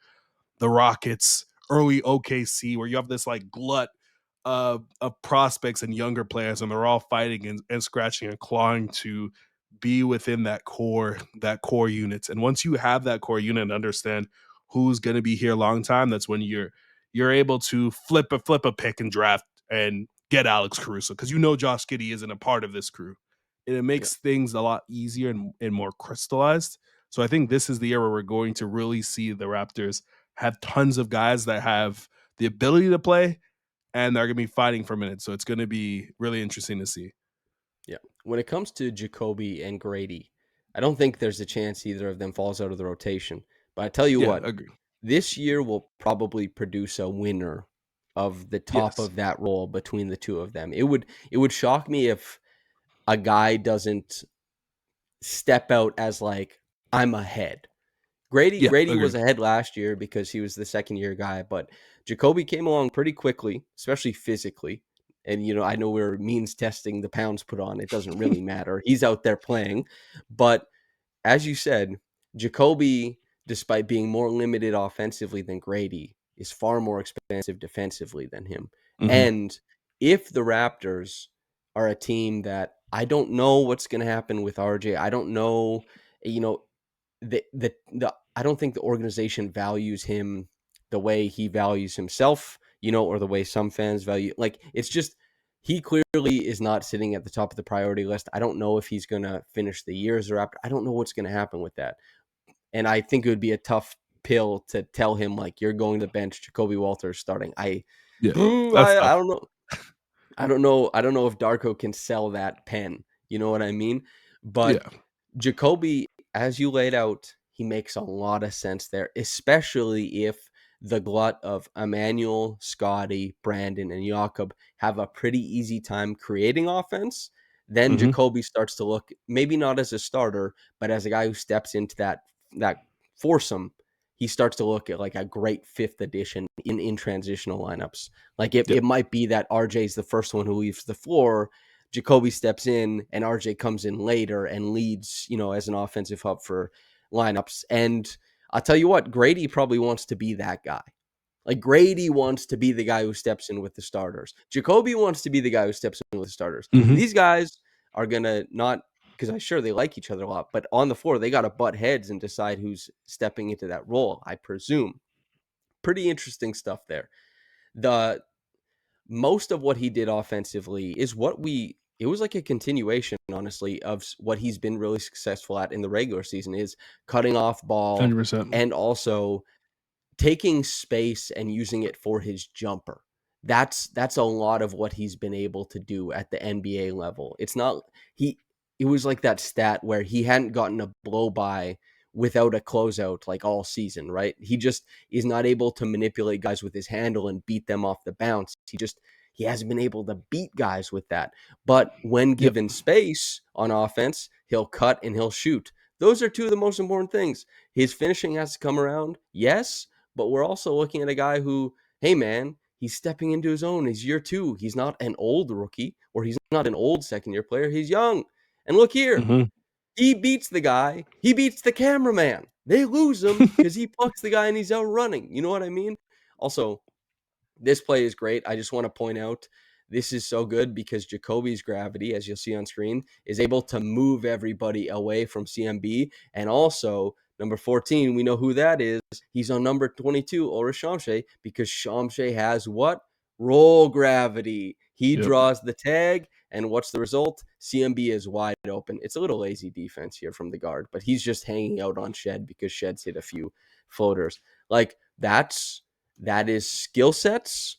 the Rockets, early OKC, where you have this like glut of prospects and younger players, and they're all fighting and scratching and clawing to be within that core unit. And once you have that core unit and understand who's going to be here a long time, that's when you're able to flip a pick and draft and get Alex Caruso, because Josh Giddey isn't a part of this crew. And it Yeah. makes things a lot easier and more crystallized. So I think this is the year where we're going to really see the Raptors have tons of guys that have the ability to play, and they're going to be fighting for minutes. So it's going to be really interesting to see. Yeah. When it comes to Jacoby and Gradey, I don't think there's a chance either of them falls out of the rotation. But I tell you Yeah, what, agree. this year will probably produce a winner of the top Yes. of that role between the two of them. It would shock me if a guy doesn't step out as like, I'm ahead. Gradey Yeah, Gradey was agree. ahead last year because he was the second year guy, but Jacoby came along pretty quickly, especially physically. And I know we're means testing the pounds put on. It doesn't really matter. He's out there playing. But as you said, Jacoby, despite being more limited offensively than Gradey, is far more expensive defensively than him. Mm-hmm. And if the Raptors are a team that I don't know what's going to happen with RJ, I don't know, you know, the I don't think the organization values him the way he values himself, or the way some fans value. Like, it's just he clearly is not sitting at the top of the priority list. I don't know if he's going to finish the year as a Raptor. I don't know what's going to happen with that. And I think it would be a tough pill to tell him, like, you're going to the bench, Jacoby Walters starting. I Yeah, that's I tough. don't know. I don't know if Darko can sell that pen. You know what I mean? But Yeah. Jacoby, as you laid out, he makes a lot of sense there, especially if the glut of Emmanuel, Scotty, Brandon, and Jakob have a pretty easy time creating offense. Then Mm-hmm. Jacoby starts to look maybe not as a starter, but as a guy who steps into that foursome. He starts to look at like a great fifth addition in transitional lineups. Like it, Yep. it might be that RJ's the first one who leaves the floor, Jacoby steps in, and RJ comes in later and leads, as an offensive hub for lineups. And I'll tell you what, Gradey probably wants to be that guy. Like, Gradey wants to be the guy who steps in with the starters. Jacoby wants to be the guy who steps in with the starters. And Mm-hmm. these guys are going to not, because I'm sure they like each other a lot, but on the floor, they got to butt heads and decide who's stepping into that role, I presume. Pretty interesting stuff there. The most of what he did offensively is it was like a continuation, honestly, of what he's been really successful at in the regular season, is cutting off ball 100%. and also taking space and using it for his jumper. That's a lot of what he's been able to do at the NBA level. It's not he it was like that stat where he hadn't gotten a blow by without a closeout like all season, right? He just is not able to manipulate guys with his handle and beat them off the bounce. He hasn't been able to beat guys with that. But when Yep. given space on offense, he'll cut and he'll shoot. Those are two of the most important things. His finishing has to come around, yes, but we're also looking at a guy who, hey man, he's stepping into his own. He's year two. He's not an old rookie, or he's not an old second year player. He's young. And look here, Mm-hmm. he beats the guy. He beats the cameraman. They lose him because he plucks the guy and he's out running. You know what I mean? Also, this play is great. I just want to point out this is so good because Jacoby's gravity, as you'll see on screen, is able to move everybody away from CMB. And also, number 14, we know who that is. He's on number 22, Ulrich Chomche, because Chomche has what? Roll gravity. He Yep. draws the tag, and what's the result? CMB is wide open. It's a little lazy defense here from the guard, but he's just hanging out on Shed because Shed's hit a few floaters. Like, that is skill sets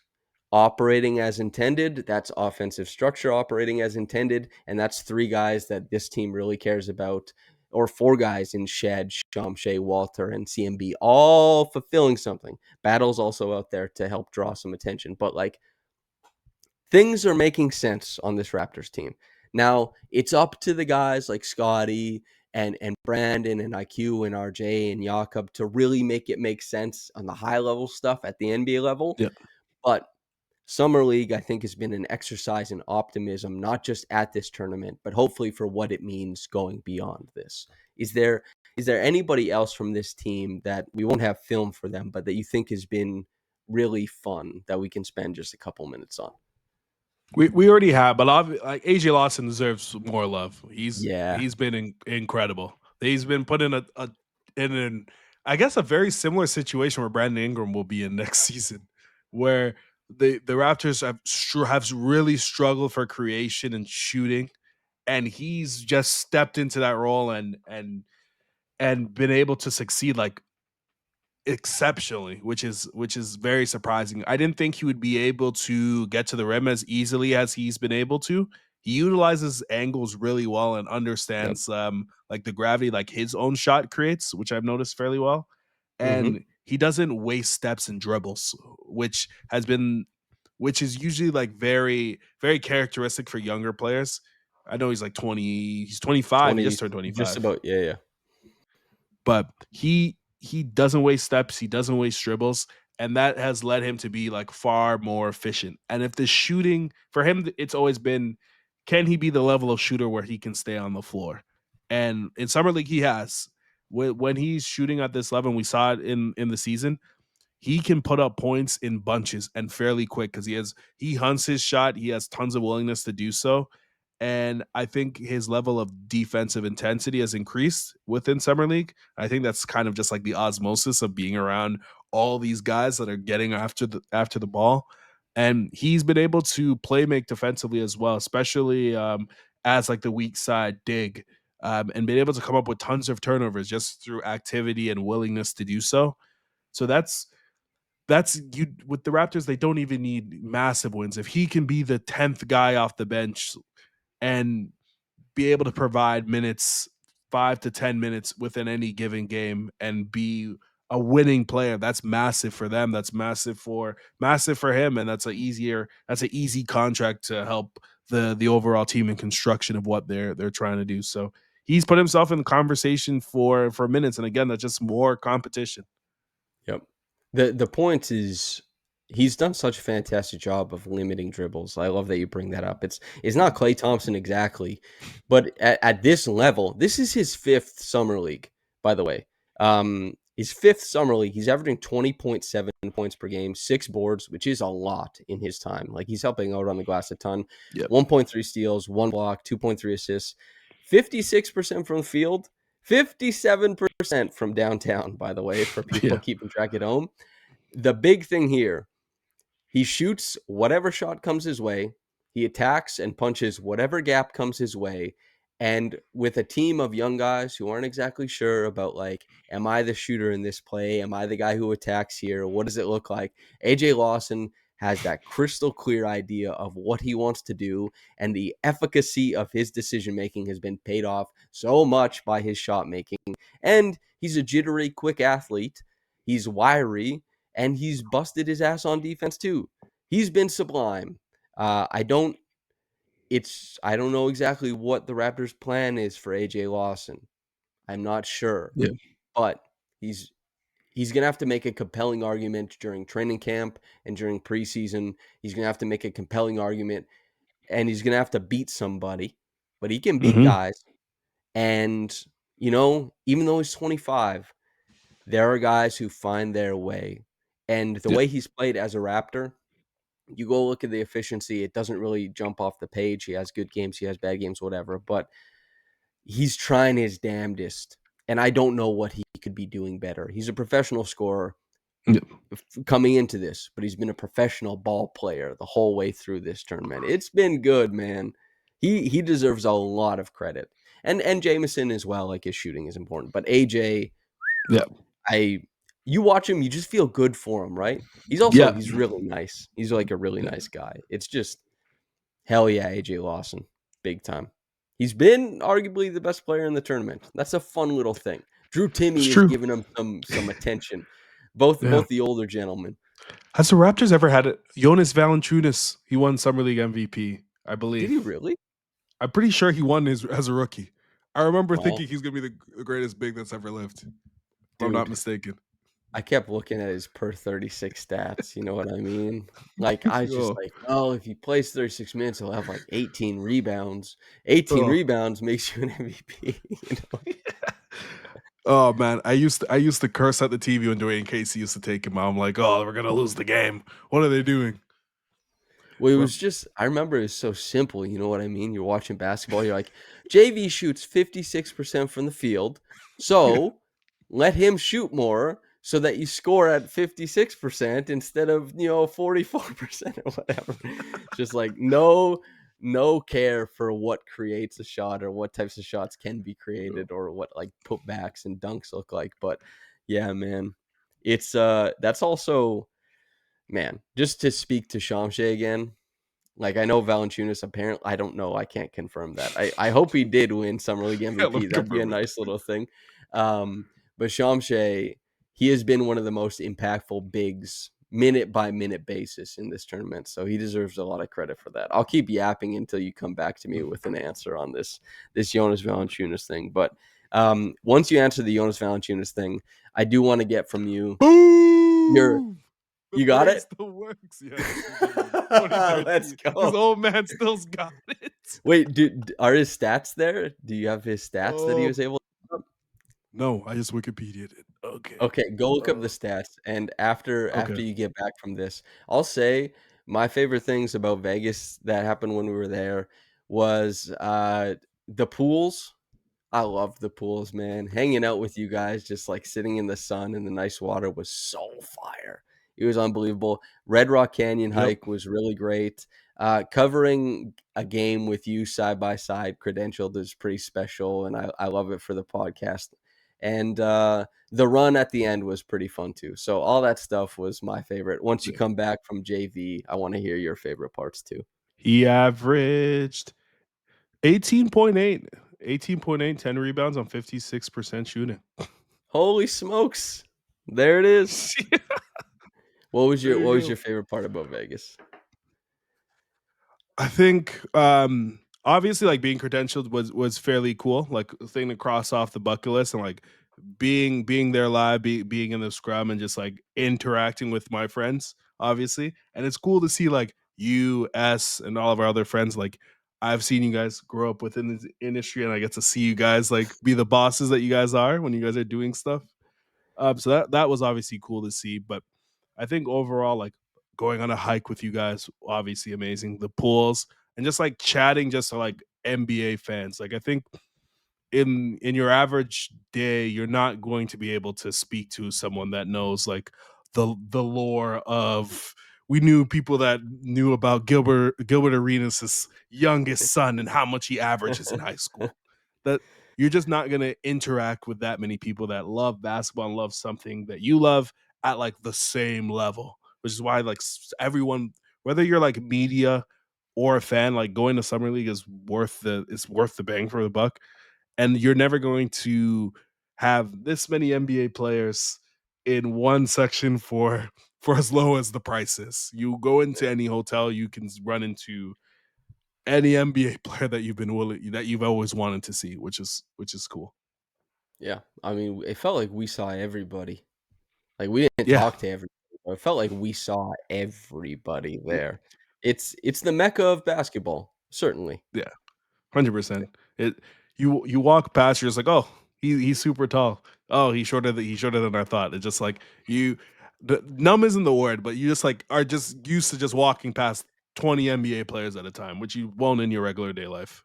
operating as intended. That's offensive structure operating as intended. And that's three guys that this team really cares about, or four guys in Shed, Shea, Walter, and CMB, all fulfilling something. Battle's also out there to help draw some attention. But like, things are making sense on this Raptors team. Now, it's up to the guys like Scotty and Brandon and IQ and RJ and Jakob to really make it make sense on the high level stuff at the NBA level. Yeah. But Summer League, I think, has been an exercise in optimism, not just at this tournament, but hopefully for what it means going beyond this. Is there is there anybody else from this team that we won't have film for them, but that you think has been really fun that we can spend just a couple minutes on? We already have, but like AJ Lawson deserves more love. Yeah. He's been incredible. He's been put in a in an I guess a very similar situation where Brandon Ingram will be in next season, where the Raptors have really struggled for creation and shooting, and he's just stepped into that role and been able to succeed like exceptionally, which is very surprising. I didn't think he would be able to get to the rim as easily as he's been able to. He utilizes angles really well and Yep. understands like the gravity like his own shot creates, which I've noticed fairly well. Mhm. And he doesn't waste steps and dribbles, which is usually like very characteristic for younger players. I know he's like 20, he's 25, he 20, just turned just 25, about, yeah, yeah. but he doesn't waste steps, he doesn't waste dribbles, and that has led him to be like far more efficient. And if the shooting for him, it's always been, can he be the level of shooter where he can stay on the floor? And in summer league, he has. When he's shooting at this level, and we saw it in the season, he can put up points in bunches and fairly quick because he hunts his shot. He has tons of willingness to do so. And I think his level of defensive intensity has increased within Summer League. I think that's kind of just like the osmosis of being around all these guys that are getting after the ball. And he's been able to play make defensively as well, especially as like the weak side dig, and been able to come up with tons of turnovers just through activity and willingness to do so. So that's you with the Raptors. They don't even need massive wins. If he can be the 10th guy off the bench and be able to provide minutes, 5 to 10 minutes within any given game, and be a winning player, that's massive for them. That's massive for him, and that's an easy contract to help the overall team in construction of what they're trying to do. So he's put himself in the conversation for minutes, and again, that's just more competition. Yep. The point is he's done such a fantastic job of limiting dribbles. I love that you bring that up. It's not Klay Thompson exactly, but at this level, this is his fifth summer league, by the way. His fifth summer league, he's averaging 20.7 points per game, 6 boards, which is a lot in his time. Like he's helping out on the glass a ton. Yep. 1.3 steals, 1 block, 2.3 assists, 56% from the field, 57% from downtown, by the way, for people Yeah. keeping track at home. The big thing here, he shoots whatever shot comes his way. He attacks and punches whatever gap comes his way. And with a team of young guys who aren't exactly sure about, like, am I the shooter in this play? Am I the guy who attacks here? What does it look like? AJ Lawson has that crystal clear idea of what he wants to do, and the efficacy of his decision making has been paid off so much by his shot making. And he's a jittery, quick athlete. He's wiry, and he's busted his ass on defense too. He's been sublime. I don't I don't know exactly what the Raptors' plan is for AJ Lawson. I'm not sure, Yeah. but he's he's gonna have to make a compelling argument during training camp and during preseason. He's gonna have to make a compelling argument, and he's gonna have to beat somebody. But he can beat Hmm. guys, and even though he's 25, there are guys who find their way. And the Yeah. way he's played as a Raptor, you go look at the efficiency, it doesn't really jump off the page. He has good games, he has bad games, whatever, but he's trying his damnedest. And I don't know what he could be doing better. He's a professional scorer Yeah. coming into this, but he's been a professional ball player the whole way through this tournament. It's been good, man. He deserves a lot of credit. And Jameson as well, like his shooting is important. But AJ, Yeah. I you watch him, you just feel good for him, right? Yeah. He's really nice. He's like a really nice guy. It's just hell yeah, AJ Lawson, big time. He's been arguably the best player in the tournament. That's a fun little thing. Drew It's Timmy is true. giving him some attention. Both Yeah. the older gentlemen. Has the Raptors ever had it? Jonas Valanciunas, he won Summer League MVP, I Did he believe. really? I'm pretty sure he won his as a rookie. I remember Wow, thinking he's gonna be the greatest big that's ever lived, if I'm dude. not mistaken. I kept looking at his per 36 stats, you know what I mean? Like, I was just Oh, like, "Well, if he plays 36 minutes, he'll have, like, 18 rebounds. 18 oh. rebounds makes you an MVP," you know? Oh man, I used to curse at the TV when Dwayne Casey used to take him out. I'm like, oh, we're gonna lose the game. What are they doing? Well, it But was just I remember it was so simple, you know what I mean? You're watching basketball, you're like, "JV shoots 56% from the field, yeah, so let him shoot more so that you score at 56% instead of, 44% or whatever." Just like no care for what creates a shot or what types of shots can be created or what like putbacks and dunks look like. But yeah, man, it's that's also man, just to speak to Chomche again, like, I know Valanciunas apparently I don't know, I can't confirm that. I hope he did win Summer League yeah, let me MVP, that'd be a confirm it. nice little thing. But Shamshay, he has been one of the most impactful bigs minute by minute basis in this tournament, so he deserves a lot of credit for that. I'll keep yapping until you come back to me with an answer on this Jonas Valanciunas thing, but, once you answer the Jonas Valanciunas thing, I do wanna get from you your Boom! The you got phrase it? still works. Yes, he did win Let's 2013. This go. old man still's got it. Wait, are his stats there? Do you have his stats that he Oh was able to no, I just Wikipedia'd it. Okay. Okay, go look up the Uh, stats, and after okay. you get back from this, I'll say my favorite things about Vegas that happened when we were there was, the pools. I love the pools, man. Hanging out with you guys, just like sitting in the sun and the nice water was so fire. It was unbelievable. Red Rock Canyon Yep. hike was really great. Covering a game with you side by side, credentialed is pretty special, and I love it for the podcast. And the run at the end was pretty fun too. So all that stuff was my favorite. Once you Yeah. come back from JV, I want to hear your favorite parts too. He averaged 18.8, 18.8, 10 rebounds on 56% shooting. Holy smokes! There it is. There What you was your go. favorite part about Vegas? I think obviously like being credentialed was fairly cool, like a thing to cross off the bucket list and like being there live, being in the scrum and just like interacting with my friends, obviously. And it's cool to see like you, S, and all of our other friends. Like I've seen you guys grow up within this industry and I get to see you guys like be the bosses that you guys are when you guys are doing stuff. So that was obviously cool to see. But I think overall, like going on a hike with you guys, obviously amazing. The pools and just like chatting, just to, like NBA fans. Like I think in your average day, you're not going to be able to speak to someone that knows like the lore of. We knew people that knew about Gilbert Arenas' youngest son and how much he averages in high school. That you're just not going to interact with that many people that love basketball and love something that you love at like the same level, which is why like everyone, whether you're like media or a fan, like going to summer league is worth the bang for the buck, and you're never going to have this many NBA players in one section for as low as the price is. You go into any hotel, you can run into any NBA player that you've always wanted to see, which is cool. Yeah, I mean, it felt like we saw everybody. Like, we didn't Yeah. talk to everybody, but it felt like we saw everybody there. It's the mecca of basketball, certainly. Yeah. 100%. It you walk past, you're just like, oh, he's super tall. Oh, he's shorter than I thought. It's just like you, numb isn't the word, but you just like are just used to just walking past 20 NBA players at a time, which you won't in your regular day life.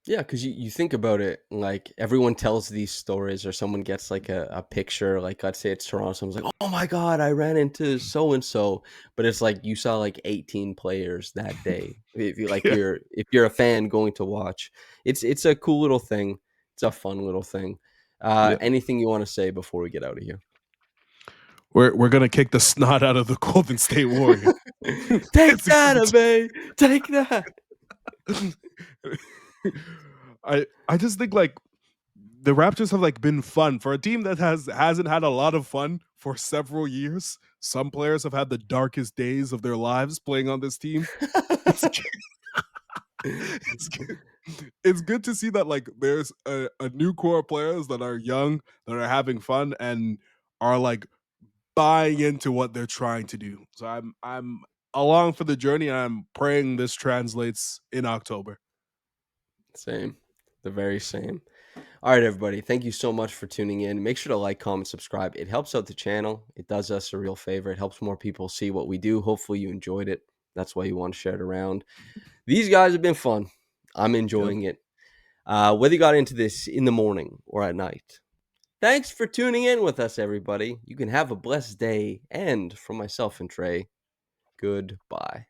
Yeah, because you think about it, like, everyone tells these stories or someone gets, like, a picture, like, let's say it's Toronto, someone's like, "Oh my god, I ran into so and so," but it's like you saw, like, 18 players that day. If you like, Yeah, if you're a fan going to watch, it's a cool little thing. It's a fun little thing. yeah. Anything you wanna say before we get out of here? We're gonna kick the snot out of the Golden State Warriors. Take It's that, gonna Abe! Take that! I just think like the Raptors have like been fun for a team that hasn't had a lot of fun for several years. Some players have had the darkest days of their lives playing on this team. It's it's good. It's good to see that like there's a new core of players that are young, that are having fun and are like buying into what they're trying to do. So I'm along for the journey. I'm praying this translates in October. Same. The very same. All right, everybody. Thank you so much for tuning in. Make sure to like, comment, subscribe. It helps out the channel. It does us a real favor. It helps more people see what we do. Hopefully, you enjoyed it. That's why you want to share it around. These guys have been fun. I'm Yep. enjoying it. Whether you got into this in the morning or at night. Thanks for tuning in with us, everybody. You can have a blessed day. And from myself and Trey, goodbye.